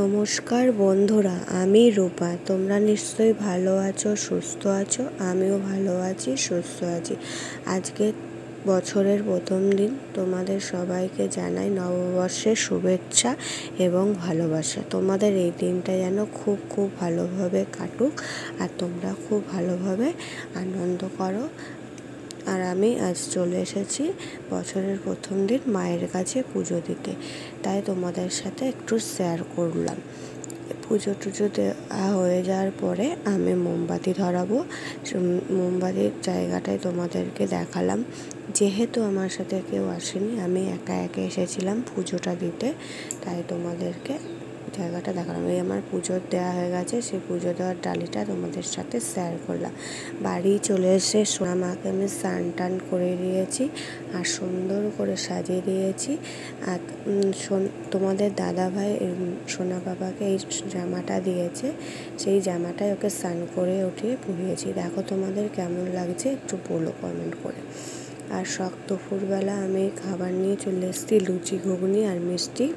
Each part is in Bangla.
নমস্কার বন্ধুরা, আমি রূপা। তোমরা নিশ্চয়ই ভালো আছো, সুস্থ আছো। আমিও ভালো আছি, সুস্থ আছি। আজকে বছরের প্রথম দিন, তোমাদের সবাইকে জানাই নববর্ষের শুভেচ্ছা এবং ভালোবাসা। তোমাদের এই দিনটা যেন খুব খুব ভালোভাবে কাটুক আর তোমরা খুব ভালোভাবে আনন্দ করো। আর আমি আজ চলে এসেছি বছরের প্রথম দিন মায়ের কাছে পুজো দিতে, তাই তোমাদের সাথে একটু শেয়ার করলাম। পুজো টুজো দেওয়া হয়ে যাওয়ার পরে আমি মোমবাতি ধরাবো। মোমবাতির জায়গাটায় তোমাদেরকে দেখালাম। যেহেতু আমার সাথে কেউ আসেনি, আমি একা এসেছিলাম পুজোটা দিতে, তাই তোমাদেরকে জায়গাটা দেখালাম। এই আমার পুজো দেওয়া হয়ে গেছে, সেই পুজো দেওয়ার ডালিটা তোমাদের সাথে শেয়ার করলাম। বাড়ি চলে এসে সোনা মাকে আমি স্নান টান করে দিয়েছি আর সুন্দর করে সাজিয়ে দিয়েছি। আর তোমাদের দাদাভাই সোনা বাবাকে এই জামাটা দিয়েছে, সেই জামাটাই ওকে স্নান করে উঠিয়ে পরিয়েছি। দেখো তোমাদের কেমন লাগছে একটু বলো কমেন্ট করে। আর দুপুরবেলা আমি খাবার নিয়ে চলে এসেছি, লুচি ঘুগনি আর মিষ্টি।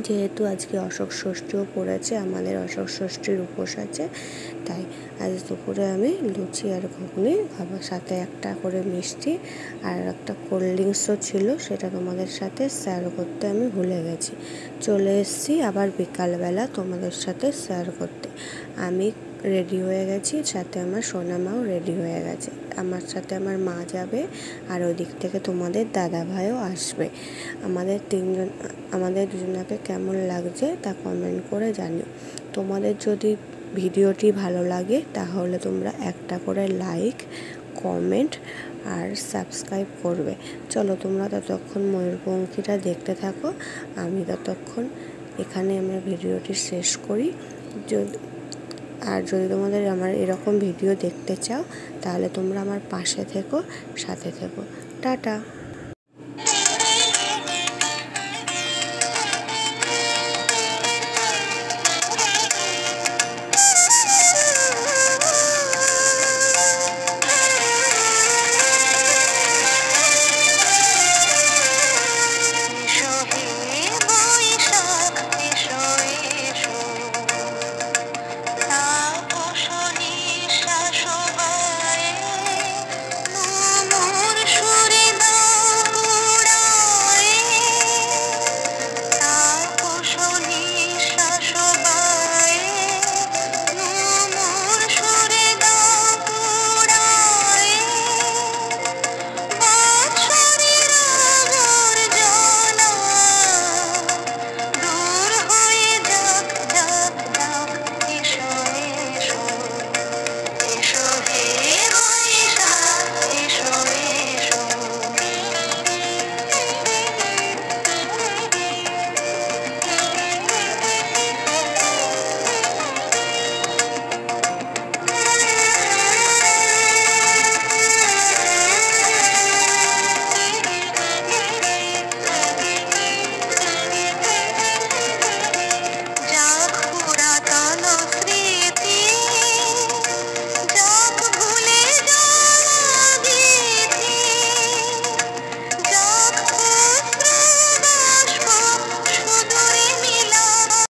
যেহেতু আজকে অশোক ষষ্ঠীও পড়েছে, আমাদের অশোক ষষ্ঠীর উপোস আছে, তাই আজ দুপুরে আমি লুচি আর ঘুগনি খাবার, সাথে একটা করে মিষ্টি আর একটা কোল্ড ড্রিঙ্কসও ছিল, সেটা তোমাদের সাথে শেয়ার করতে আমি ভুলে গেছি। চলে এসেছি আবার বিকালবেলা তোমাদের সাথে শেয়ার করতে। আমি রেডি হয়ে গেছি, সাথে আমার সোনা মাও রেডি হয়ে গেছে। আমার সাথে আমার মা যাবে আর ওই দিক থেকে তোমাদের দাদা ভাইও আসবে। আমাদের দুজনাকে কেমন লাগছে তা কমেন্ট করে জানিও। তোমাদের যদি ভিডিওটি ভালো লাগে তাহলে তোমরা একটা করে লাইক, কমেন্ট আর সাবস্ক্রাইব করবে। চলো তোমরা ততক্ষণ ময়ূরপঙ্খীটা দেখতে থাকো, আমি ততক্ষণ এখানে আমার ভিডিওটি শেষ করি। আর যদি তোমাদের আমার এরকম ভিডিও দেখতে চাও তাহলে তোমরা আমার পাশে থেকো, সাথে থেকো। টাটা।